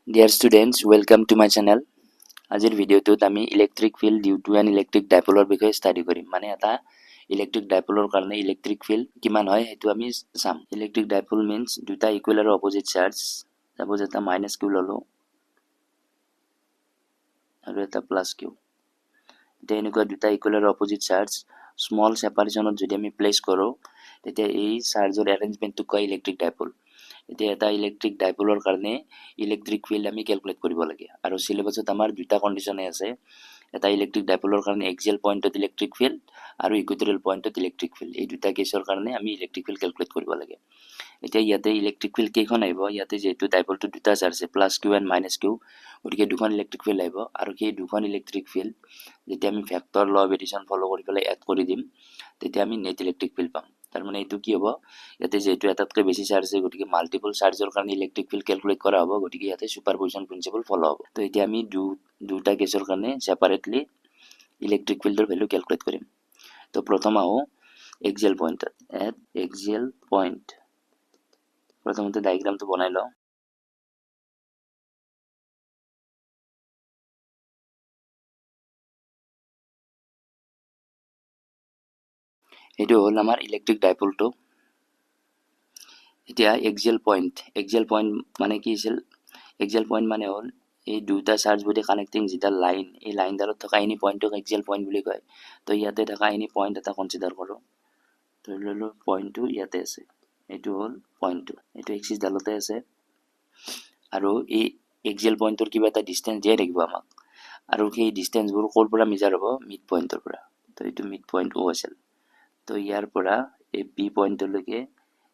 Dear students, welcome to my channel. আজিৰ ভিডিঅ'টোত আমি electric field due to an electric ডাইপোলৰ বিষয়ে ষ্টাডি কৰিম। মানে এটা ইলেক্ট্ৰিক ডাইপোলৰ কাৰণে ইলেক্ট্ৰিক ফিল্ড কিমান হয় সেইটো আমি চাম। ইলেক্ট্ৰিক ডাইপোল মিন্স দুটা ইকুৱেল আৰু অপজিট চাৰ্জ। সাপোজ এটা মাইনাছ কিউ ললো আৰু এটা প্লাছ কিউ। এতিয়া এনেকুৱা দুটা ইকুৱেল আৰু অপজিট চাৰ্জ স্মল সেপাৰেশ্যনত যদি আমি প্লেচ কৰোঁ তেতিয়া এই চাৰ্জৰ এৰেঞ্জমেণ্টটোক কয় ইলেক্ট্ৰিক ডাইপোল। এতিয়া এটা ইলেক্ট্ৰিক ডাইপোলৰ কাৰণে ইলেক্ট্ৰিক ফিল্ড আমি ক্যালকুলেট কৰিব লাগে আৰু সিলেবাছত আমাৰ দুটা কন্ডিশনে আছে। এটা ইলেক্ট্ৰিক ডাইপোলৰ কাৰণে এক্সিয়েল পইণ্টত ইলেক্ট্ৰিক ফিল্ড আৰু ইকুৱেটৰিয়েল পইণ্টত ইলেক্ট্ৰিক ফিল্ড, এই দুটা কেছৰ কাৰণে আমি ইলেক্ট্ৰিক ফিল্ড ক্যালকুলেট কৰিব লাগে। এতিয়া ইয়াতে ইলেক্ট্ৰিক ফিল্ড কেইখন আহিব, ইয়াতে যেহেতু ডাইপোলটো দুটা চাৰ্জ আছে plus Q and minus Q, গতিকে দুখন ইলেক্ট্ৰিক ফিল্ড আহিব আৰু সেই দুখন ইলেক্ট্ৰিক ফিল্ড যেতিয়া আমি ভেক্টৰ ল অফ এডিশ্যন ফলো কৰি পেলাই এড কৰি দিম তেতিয়া আমি নেট ইলেক্ট্ৰিক ফিল্ড পাম। তাৰমানে এইটো কি হ'ব, ইয়াতে যেহেতু এটাতকৈ বেছি চাৰ্জ আছে গতিকে মাল্টিপল চাৰ্জৰ কাৰণে ইলেক্ট্ৰিক ফিল্ড ক্যালকুলেট কৰা হ'ব, গতিকে ইয়াতে সুপাৰপজিশ্যন প্ৰিন্সিপল ফলো হ'ব। তো এতিয়া আমি দুটা কেছৰ কাৰণে সেপাৰেটলি ইলেক্ট্ৰিক ফিল্ডৰ ভ্যালু ক্যালকুলেট কৰিম। তো প্ৰথম আহো এক্সিয়েল পইণ্টত। এট এক্সিয়েল পইণ্ট প্ৰথমতে ডায়াগ্ৰামটো বনাই লওঁ। এইটো হ'ল আমাৰ ইলেক্ট্ৰিক ডাইপোলটো। এতিয়া এক্সিয়েল পইণ্ট মানে কি আছিল, এক্সিয়েল পইণ্ট মানে হ'ল এই দুটা চাৰ্জ বডি কানেক্টিং যেটা লাইন, এই লাইনডালত থকা এনি পইণ্টক এক্সিয়েল পইণ্ট বুলি কয়। তো ইয়াতে থকা এনি পইণ্ট এটা কনচিডাৰ কৰোঁ। ধৰি ললো পইণ্টটো ইয়াতে আছে, এইটো হ'ল পইণ্টটো, এইটো এক্সিছ ডালতে আছে আৰু এই এক্সিয়েল পইণ্টৰ কিবা এটা ডিষ্টেঞ্চ দিয়াই থাকিব আমাক আৰু সেই ডিষ্টেঞ্চবোৰ ক'ৰ পৰা মেজাৰ হ'ব, মিড পইণ্টৰ পৰা। তো এইটো মিড পইণ্ট O আছিল। তো ইয়াৰ পৰা এই পি পইণ্টলৈকে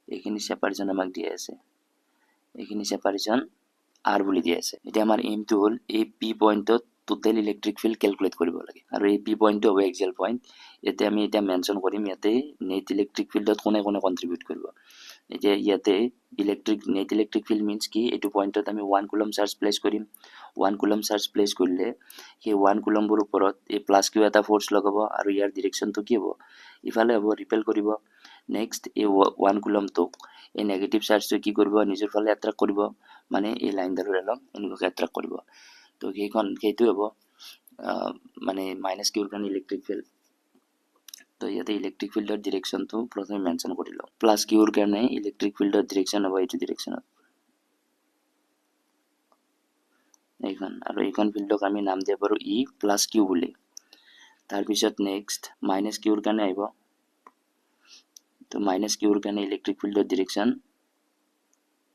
এইখিনি সেপাৰেশ্যন আমাক দিয়া আছে, এইখিনি সেপাৰেশ্যন R বুলি দিয়া আছে। এতিয়া আমাৰ এইমটো হ'ল এই পি পইণ্টত টোটেল ইলেক্ট্ৰিক ফিল্ড ক্যালকুলেট কৰিব লাগে আৰু এই পি পইণ্টটো হ'ব এক্সিয়েল পইণ্ট। ইয়াতে আমি এতিয়া মেনশ্যন কৰিম ইয়াতে নেট ইলেক্ট্ৰিক ফিল্ডত কোনে কোনে কন্ট্ৰিবিউট কৰিব। এতিয়া ইয়াতে নেট ইলেক্ট্ৰিক ফিল্ড মিন্স কি, এইটো পইণ্টত আমি 1 কুলম চাৰ্জ প্লেচ কৰিম। 1 কুলম চাৰ্জ প্লেচ কৰিলে সেই 1 কুলমবোৰ ওপৰত এই প্লাছ কিউ এটা ফ'ৰ্চ লগাব আৰু ইয়াৰ ডিৰেকশ্যনটো কি হ'ব, ইফালে হ'ব, ৰিপেল কৰিব। নেক্সট এই 1 কুলমটোক এই নেগেটিভ চাৰ্জটো কি কৰিব, নিজৰ ফালে এট্ৰাক্ট কৰিব, মানে এই লাইনডালৰ অলপ এনেকুৱাকৈ এট্ৰাক্ট কৰিব। তো সেইটো হ'ব মানে মাইনাছ কিউৰ কাৰণে ইলেক্ট্ৰিক ফিল্ড। তো ইয়াতে ইলেক্ট্ৰিক ফিল্ডৰ ডিৰেকশ্যনটো প্ৰথমে মেনশ্যন কৰি লওঁ। প্লাছ কিউৰ কাৰণে ইলেক্ট্ৰিক ফিল্ডৰ ডিৰেকশ্যন হ'ব এইটো ডিৰেকশ্যনত, এইখন, আৰু এইখন ফিল্ডক আমি নাম দিব পাৰোঁ ই প্লাছ কিউ বুলি। তাৰপিছত নেক্সট মাইনাছ কিউৰ কাৰণে আহিব। তো মাইনাছ কিউৰ কাৰণে ইলেক্ট্ৰিক ফিল্ডৰ ডিৰেকশ্যন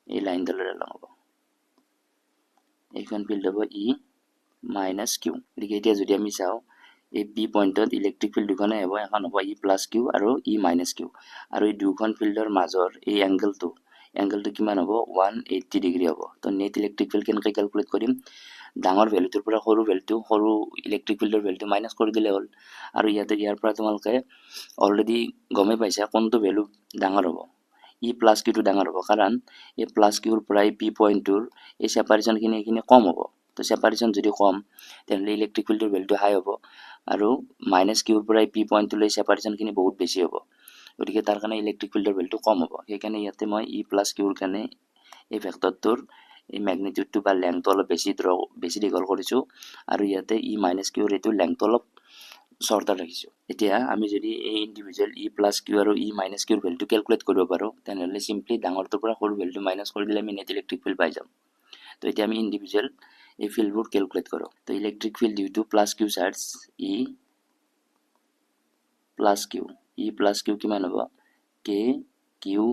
এই লাইনডালৰ অলপ হ'ব, এইখন ফিল্ড হ'ব ই মাইনাছ কিউ। গতিকে এতিয়া যদি আমি চাওঁ এই পি পইণ্টত ইলেক্ট্ৰিক ফিল্ড দুখনে হ'ব, এখন হ'ব ই প্লাছ কিউ আৰু ই মাইনাছ কিউ, আৰু এই দুখন ফিল্ডৰ মাজৰ এই এংগলটো কিমান হ'ব, 180 ডিগ্ৰী হ'ব। তো নেট ইলেক্ট্ৰিক ফিল্ড কেনেকৈ ক্যালকুলেট কৰিম, ডাঙৰ ভ্যালুটোৰ পৰা সৰু ইলেক্ট্ৰিক ফিল্ডৰ ভ্যালুটো মাইনাছ কৰি দিলে হ'ল। আৰু ইয়াৰ পৰা তোমালোকে অলৰেডি গমেই পাইছা কোনটো ভ্যালু ডাঙৰ হ'ব, ই প্লাছ কিউটো ডাঙৰ হ'ব, কাৰণ এই প্লাছ কিউৰ পৰা এই পি পইণ্টটোৰ এই সেপাৰেশ্যনখিনি এইখিনি কম হ'ব। তো সেপাৰেশ্যন যদি কম তেনেহ'লে ইলেক্ট্ৰিক ফিল্ডৰ ভ্যালুটো হাই হ'ব, আৰু মাইনাছ কিউৰ পৰা এই পি পইণ্টটোলৈ সেপাৰেশ্যনখিনি বহুত বেছি হ'ব, গতিকে তাৰ কাৰণে ইলেক্ট্ৰিক ফিল্ডৰ ভ্যালুটো কম হ'ব। সেইকাৰণে ইয়াতে মই ই প্লাছ কিউৰ কাৰণে এই ভেক্টৰটোৰ এই মেগনিটিউডটো বা লেংথটো অলপ বেছি দীঘল কৰিছোঁ, আৰু ইয়াতে ই মাইনাছ কিউৰ এইটো লেংথটো অলপ শ্বৰ্টাৰ ৰাখিছোঁ। এতিয়া আমি যদি এই ইণ্ডিভিজুৱেল ই প্লাছ কিউ আৰু ই মাইনাছ কিউৰ ভ্যালুটো ক্যালকুলেট কৰিব পাৰোঁ, তেনেহ'লে চিম্পলি ডাঙৰটোৰ পৰা সৰু ভ্যালুটো মাইনাছ কৰি দিলে আমি নেট ইলেক্ট্ৰিক ফিল্ড পাই যাম। তো এতিয়া আমি ইণ্ডিভিজুৱেল এই ফিল্ডবোৰ ক্যালকুলেট কৰোঁ। তো electric field due to plus Q charge ই প্লাছ কিউ কিমান হ'ব, K Q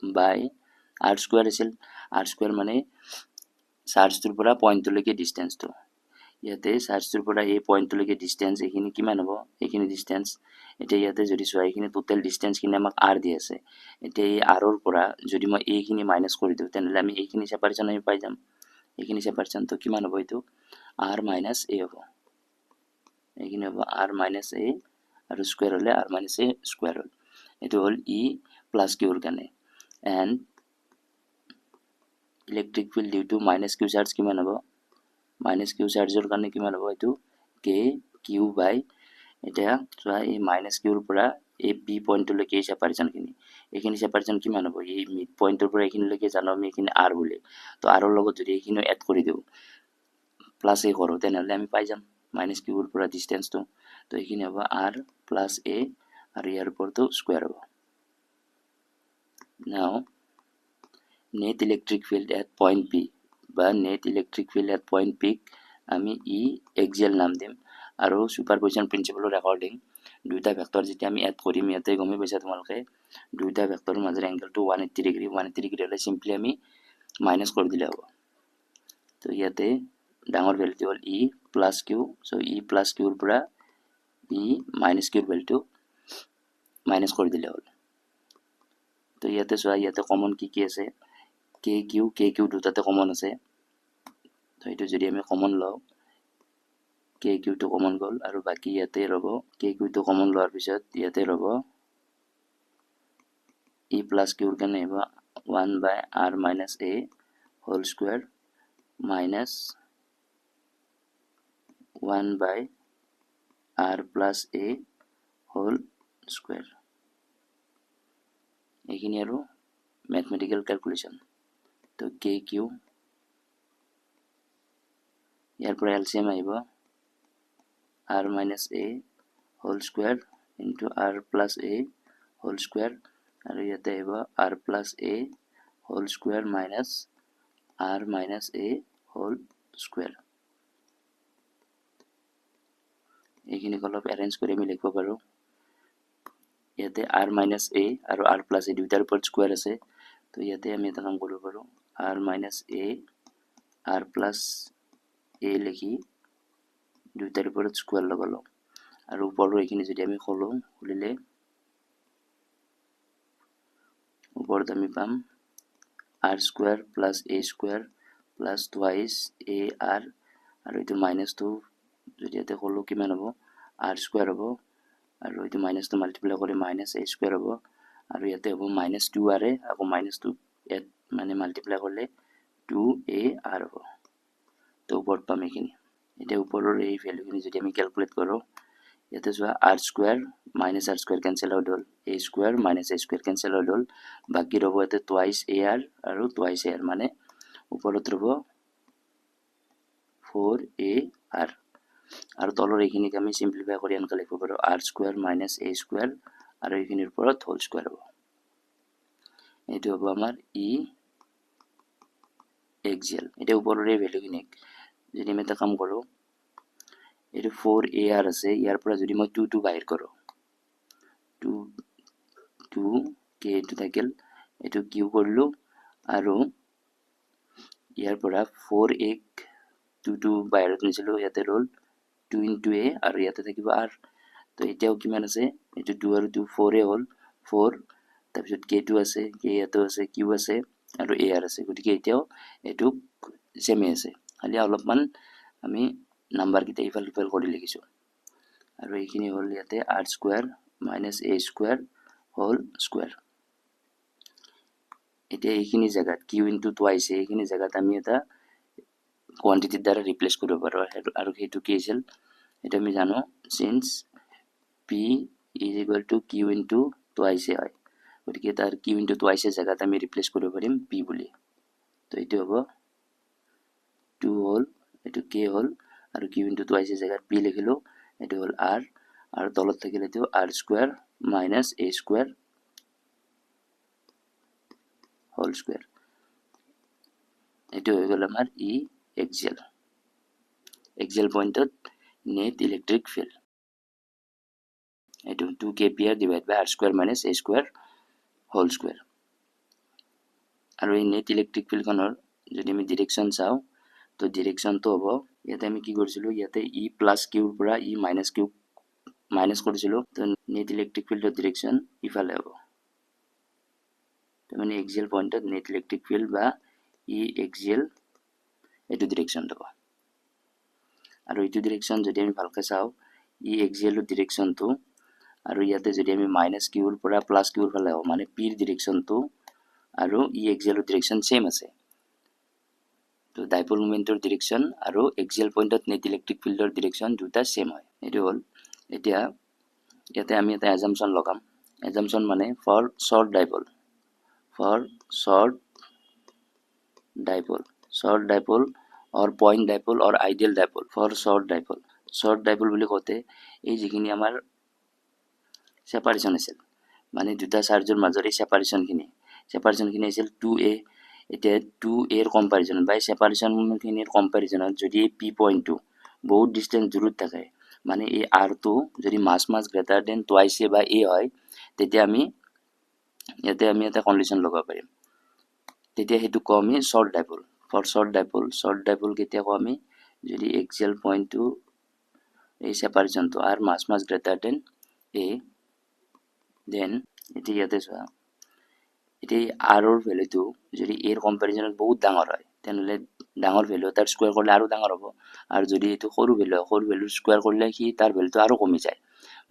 by R square আছিল। আৰ স্কুৱাৰ মানে চাৰ্জটোৰ পৰা পইণ্টটোলৈকে ডিষ্টেঞ্চটো, ইয়াতে চাৰ্জটোৰ পৰা এই পইণ্টটোলৈকে ডিষ্টেঞ্চ এইখিনি কিমান হ'ব, এইখিনি ডিষ্টেঞ্চ। এতিয়া ইয়াতে যদি চোৱা এইখিনি টোটেল ডিষ্টেঞ্চখিনি আমাক আৰ দি আছে। এতিয়া এই আৰৰ পৰা যদি মই এইখিনি মাইনাছ কৰি দিওঁ তেনেহ'লে আমি এইখিনি সেপাৰেশ্যন আমি পাই যাম। এইখিনি সেপাৰেশ্যনটো কিমান হ'ব, এইটো আৰ মাইনাছ এ হ'ব, এইখিনি হ'ব আৰ মাইনাছ এ, আৰু স্কুৱেৰ হ'লে আৰ মাইনাছ এ স্কুৱেৰ হ'ল। এইটো হ'ল ই প্লাছ কিউৰ কাৰণে। And electric field due to minus Q charge কিমান হ'ব, মাইনাছ কিউ চাৰ্জৰ কাৰণে কিমান হ'ব, এইটো কে কিউ বাই, এতিয়া চোৱা এই মাইনাছ কিউৰ পৰা এই বি পইণ্টলৈকে সেপাৰেশ্যনখিনি এইখিনি সেপাৰেশ্যন কিমান হ'ব এই মিড পইণ্টৰ পৰা এইখিনিলৈকে জানো আমি এইখিনি আৰ বুলি তো আৰৰ লগত যদি এইখিনি এড কৰি দিওঁ প্লাছ এ কৰোঁ তেনেহ'লে আমি পাই যাম মাইনাছ কিউৰ পৰা ডিষ্টেঞ্চটো তো এইখিনি হ'ব আৰ প্লাছ এ আৰু ইয়াৰ ওপৰতো স্কুৱেৰ হ'ব now net electric field at point P বা net electric field at point পিক আমি ই এক্সিয়েল নাম দিম আৰু সুপাৰপজিশ্যন প্ৰিন্সিপলৰ ৰেকৰ্ডিং দুইটা ভেক্টৰ যেতিয়া আমি এড কৰিম ইয়াতে গমে পাইছা তোমালোকে দুইটা ভেক্টৰৰ মাজৰ এংগলটো 180 ডিগ্ৰী হ'লে সিম্পলি আমি মাইনাছ কৰি দিলে হ'ব তো ইয়াতে ডাঙৰ ভ্যালুটো হ'ল ই প্লাছ কিউ সো ই প্লাছ কিউৰ পৰা ই মাইনাছ কিউৰ ভ্যালুটো মাইনাছ কৰি দিলে হ'ল তো ইয়াতে চোৱা ইয়াতে কমন কি আছে কে কিউ দুটাতে কমন আছে তো এইটো যদি আমি কমন লওঁ কে কিউটো কমন গ'ল আৰু বাকি ইয়াতে ৰব কে কিউটো কমন লোৱাৰ পিছত ইয়াতে ৰব ই প্লাছ কিউৰ কাৰণে হ'ব 1 by r minus a whole square minus 1 by r plus a whole square এইখিনি আৰু mathematical calculation তো কে কিউ ইয়াৰ পৰা এলচিএম আহিব r minus a whole square into r plus a whole square আৰু ইয়াতে আহিব r plus a whole square minus r minus a whole square এইখিনি অলপ এৰেঞ্জ কৰি আমি লিখিব পাৰো ইয়াতে r minus a আৰু r plus a দুইটাৰ ওপৰত স্কয়াৰ আছে তো ইয়াতে আমি এটা কাম কৰিব পাৰো r minus a r plus a লিখি দুইটাৰ ওপৰত স্কয়াৰ লগালো আৰু ওপৰৰ এইখিনি যদি আমি খুলিলে ওপৰত আমি পাম r square plus a square plus twice a r আৰু এটো মাইনাসটো যদি ইয়াতে খোলো কিমান হ'ব r square হ'ব আৰু এটো মাইনাসটো মাল্টিপ্লাই কৰি মাইনাস a square হ'ব আৰু ইয়াতে হ'ব মাইনাস 2r আকৌ মাইনাসটো এড মানে মাল্টিপ্লাই কৰিলে 2a r হ'ব তো ওপৰত পাম এইখিনি এটা ওপৰৰ এই ভ্যালুখিনি যদি আমি ক্যালকুলেট কৰো ইয়াতে যোৱা r square minus r square cancel out hall a square minus a square cancel out হল বাকি ৰব এতে twice ar আৰু twice ar মানে ওপৰত ৰব 4ar আৰু তলৰ এইখিনিক আমি সিম্পলিফাই কৰি আনকা লিখিব পাৰো r square minus a square আৰু এইখিনিৰ ওপৰত হোল স্কয়াৰ হ'ব এটো হ'ব আমাৰ e এক্সিয়েল এটা ওপৰৰ এই ভ্যালুখিনিক যদি আমি এটা কাম কৰো এটো 4ar আছে ইয়াৰ পৰা যদি মই 2 বাহিৰ কৰো 2 কে টু থাকিল এটো কিউ কৰিলো আৰু ইয়াৰ পৰা 4a 2 বাহিৰত নিছিলো ইয়াতে ৰল 2 into a আৰু ইয়াতে থাকিব r তো এতিয়াও কিমান আছে এটো 2 আৰু 2 4a হল 4 তাৰপিছত k2 আছে k ইয়াতে আছে q আছে আৰু ar আছে গতিকে এতিয়াও এটো সেমে আছে খালি অলপমান আমি নাম্বাৰ কিটা ইফাল ইফাল কৰি লিখিছো আৰু এইখিনি হল ইয়াতে r square minus a square whole square এতিয়া এইখিনি জায়গাত q into twice এইখিনি জায়গাত আমি এটা কোয়ান্টিটিৰ দ্বাৰা ৰিপ্লেস কৰিব পাৰো আৰু হেতু কি আছিল এটা আমি জানো since p is equal to q into twice হয় গতিকে তাৰ q into twice জায়গাত আমি ৰিপ্লেস কৰিব পাৰিম p বুলি তো এটো হ'ব 2 হল এটো k হল আৰু q into twice জায়গাত p লিখিলো এটো হল r আৰু তলত থাকিলে এটো r square minus a square whole square এটো হৈ গল আমাৰ e axial পয়েন্টত net electric field এটো 2 kpr divided by r square minus a square whole square আৰু এই net electric field খনৰ যদি আমি ডাইৰেকশন চাও তো ডাইৰেকশন তো হ'ব ইয়াতে আমি কি কৰিছিলো ইয়াতে e plus q ৰ পৰা e minus q মাইনাস কৰিছিলো তো net electric field ৰ ডাইৰেকশন ইফালে হ'ব তো মানে axial পয়েন্টত net electric field বা e axial এটো ডাইৰেকশন হ'ব আৰু এটো ডাইৰেকশন যদি আমি ভালকৈ চাও ই এক্সিয়েলৰ ডাইৰেকশনটো আৰু ইয়াতে যদি আমি মাইনাস q ৰ পৰা প্লাস q ৰ ফালে হ'ব মানে p ৰ ডাইৰেকশনটো আৰু ই এক্সিয়েলৰ ডাইৰেকশন সেম আছে তো ডাইপোল মোমেন্টৰ ডাইৰেকশন আৰু এক্সিয়েল পয়েন্টত নেট ইলেক্ট্ৰিক ফিল্ডৰ ডাইৰেকশন দুটা সেম হয় এটো হল এতিয়া ইয়াতে আমি এটা অ্যাজাম্পশন লগাম assumption মানে for short dipole, for short dipole or point dipole or ideal dipole, for short dipole বুলি কওঁতে এই যিখিনি আমাৰ সেপাৰেশ্যন আছিল মানে দুটা চাৰ্জৰ মাজৰ এই সেপাৰেশ্যনখিনি আছিল 2a। এতিয়া 2a ৰ কম্পাৰিজন বাই সেপাৰেশ্যনখিনিৰ কম্পাৰিজনত যদি এই পি পইণ্টটো বহুত ডিষ্টেঞ্চ দূৰত থাকে মানে এই আৰটো যদি মাছ গ্ৰেটাৰ দেন টুৱাইচ এ বা এ হয় তেতিয়া আমি ইয়াতে এটা কণ্ডিশ্যন লগাব পাৰিম। তেতিয়া সেইটো কওঁ আমি short dipole. For short dipole কেতিয়া কওঁ আমি যদি এক্সিয়েল পইণ্টটো এই সেপাৰেশ্যনটো R much greater than A then এতিয়া ইয়াতে চোৱা এতিয়া এই আৰৰ ভেলুটো যদি এৰ কম্পেৰিজনত বহুত ডাঙৰ হয় তেনেহ'লে ডাঙৰ ভেলু এটাৰ স্কুৱেৰ কৰিলে আৰু ডাঙৰ হ'ব আৰু যদি এইটো সৰু ভেলুৰ স্কুৱেৰ কৰিলে সি তাৰ ভেলুটো আৰু কমি যায়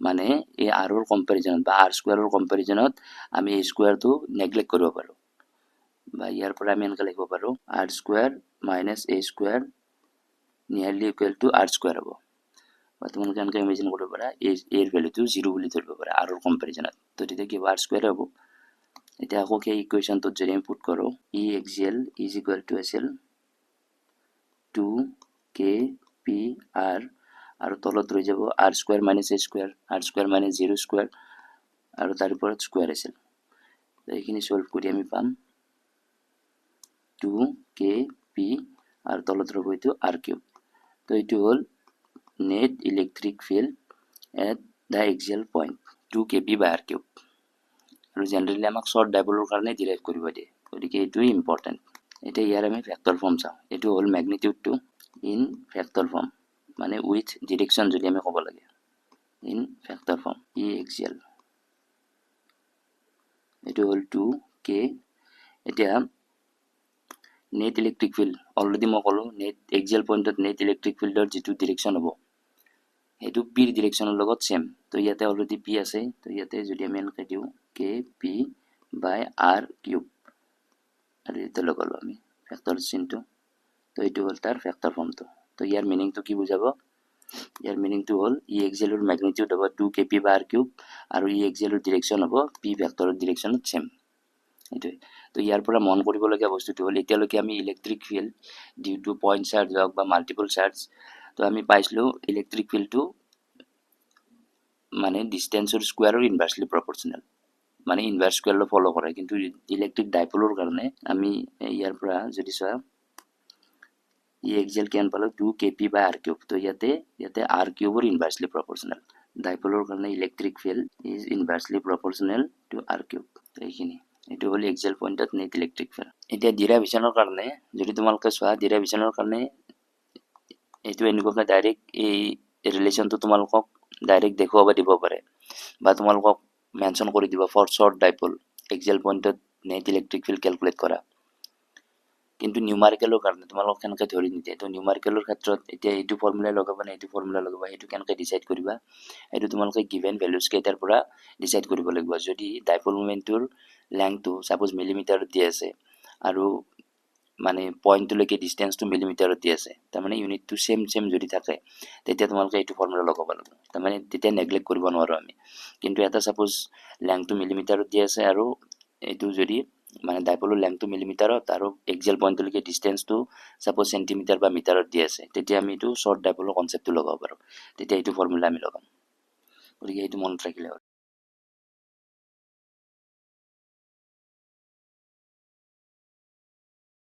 মানে এই আৰৰ কম্পেৰিজনত বা আৰ স্কুৱেৰৰ কম্পেৰিজনত আমি এই স্কুৱেৰটো নেগলেক্ট কৰিব পাৰোঁ বা ইয়াৰ পৰা আমি এনেকৈ লিখিব পাৰোঁ R square minus A square নিয়াৰলি equal to R square হ'ব বা তোমালোকে এনেকৈ ইমেজিন কৰিব পাৰা এৰ ভেলুটো 0 বুলি ধৰিব পাৰা আৰৰ কম্পেৰিজনত তো তেতিয়া কি হ'ব আৰ স্কুৱেৰ হ'ব। এতিয়া আকৌ সেই ইকুৱেশ্যনটোত যদি আমি পুট কৰোঁ E axial is equal to আছিল 2kp r আৰু তলত ৰৈ যাব R square minus A square R square minus 0 square আৰু তাৰ ওপৰত স্কুৱেৰ আছিল এইখিনি সলভ কৰি আমি পাম 2kp আৰু তলত ৰ'ব এইটো আৰ কিউব। তো এইটো হ'ল net electric field at the axial point 2kp by R cube আৰু জেনেৰেলি আমাক শৰ্ট ডাইপলৰ কাৰণে ডিৰাইভ কৰিব দিয়ে গতিকে এইটোৱে ইম্পৰ্টেণ্ট। এতিয়া ইয়াৰ আমি ভেক্টৰ ফৰ্ম চাওঁ এইটো হ'ল মেগনিটিউডটো ইন ভেক্টৰ ফৰ্ম মানে উইথ ডিৰেকশ্যন যদি আমি ক'ব লাগে ইন ভেক্টৰ ফৰ্ম ই এক্সিয়েল এইটো হ'ল 2k। এতিয়া নেট ইলেক্ট্ৰিক ফিল্ড অলৰেডি মই ক'লোঁ নেট এক্সিয়েল পইণ্টত নেট ইলেক্ট্ৰিক ফিল্ডৰ যিটো ডিৰেকশ্যন হ'ব সেইটো পিৰ ডিৰেকশ্যনৰ লগত ছেম তো ইয়াতে অলৰেডি পি আছে তো ইয়াতে যদি আমি এনেকৈ দিওঁ কে পি বাই আৰ কিউব আৰু ইয়াতে লগালোঁ আমি ভেক্টৰ চিনটো তো এইটো হ'ল তাৰ ভেক্টৰ ফৰ্মটো। তো ইয়াৰ মিনিংটো কি বুজাব ইয়াৰ মিনিংটো হ'ল ই এক্সিয়েলৰ মেগনিটিউড হ'ব 2kp বাই আৰ কিউব আৰু ই এক্সিয়েলৰ ডিৰেকশ্যন হ'ব পি ভেক্টৰৰ ডিৰেকশ্যনত ছেম এইটোৱে। তো ইয়াৰ পৰা মন কৰিবলগীয়া বস্তুটো হ'ল এতিয়ালৈকে আমি electric field due to point charge হওক বা মাল্টিপল চাৰ্জ তো আমি পাইছিলোঁ ইলেক্ট্ৰিক ফিল্ডটো মানে ডিষ্টেঞ্চৰ স্কুৱেৰৰ ইনভাৰ্চলি প্ৰপৰ্চনেল মানে ইনভাৰ্চ স্কুৱেৰলৈ ফ'ল' কৰে কিন্তু ইলেক্ট্ৰিক ডাইপলৰ কাৰণে আমি ইয়াৰ পৰা যদি চোৱা ই এক্সিয়েল কিমান পালোঁ 2kp বাই আৰ কিউব তো ইয়াতে আৰ কিউবৰ ইনভাৰ্চলি প্ৰপৰ্চনেল ডাইপলৰ কাৰণে electric field is inversely proportional to R cube এইখিনি এইটো হ'ল এক্সিয়েল পইণ্টত নেট ইলেক্ট্ৰিক ফিল্ড। এতিয়া ডিৰাইভেশ্যনৰ কাৰণে যদি তোমালোকে চোৱা ডিৰাইভেশ্যনৰ কাৰণে এইটো এনেকুৱাকৈ ডাইৰেক্ট এই ৰিলেশ্যনটো তোমালোকক ডাইৰেক্ট দেখুৱাব দিব পাৰে বা তোমালোকক মেনশ্যন কৰি দিব ফৰ শৰ্ট ডাইপল এক্সিয়েল পইণ্টত নেট ইলেক্ট্ৰিক ফিল্ড কেলকুলেট কৰা কিন্তু নিউমাৰিকেলৰ কাৰণে তোমালোকক কেনেকৈ ধৰি নিদিয়ে তো নিউমাৰিকেলৰ ক্ষেত্ৰত এতিয়া এইটো ফৰ্মুলা লগাবা নে এইটো ফৰ্মুলা লগাবা সেইটো কেনেকৈ ডিচাইড কৰিবা এইটো তোমালোকে গিভেন ভেলুজ কেইটাৰ পৰা ডিচাইড কৰিব লাগিব। যদি ডাইপল মুভমেণ্টটোৰ লেংথটো ছাপ'জ মিলিমিটাৰত দি আছে আৰু মানে পইণ্টটোলৈকে ডিষ্টেঞ্চটো মিলিমিটাৰত দি আছে তাৰমানে ইউনিটটো ছেম যদি থাকে তেতিয়া তোমালোকে এইটো ফৰ্মুলা লগাব লাগিব তাৰমানে তেতিয়া নেগলেক্ট কৰিব নোৱাৰোঁ আমি কিন্তু এটা ছাপ'জ লেংথটো মিলিমিটাৰত দি আছে আৰু এইটো যদি মানে ডাইপলৰ লেংথটো মিলিমিটাৰত আৰু এক্সিয়েল পইণ্টলৈকে ডিষ্টেঞ্চটো ছাপ'জ চেণ্টিমিটাৰ বা মিটাৰত দি আছে তেতিয়া আমি এইটো শৰ্ট ডাইপলৰ কনচেপ্টটো লগাব পাৰোঁ তেতিয়া এইটো ফৰ্মুলা আমি লগাম গতিকে এইটো মনত ৰাখিলে হ'ল।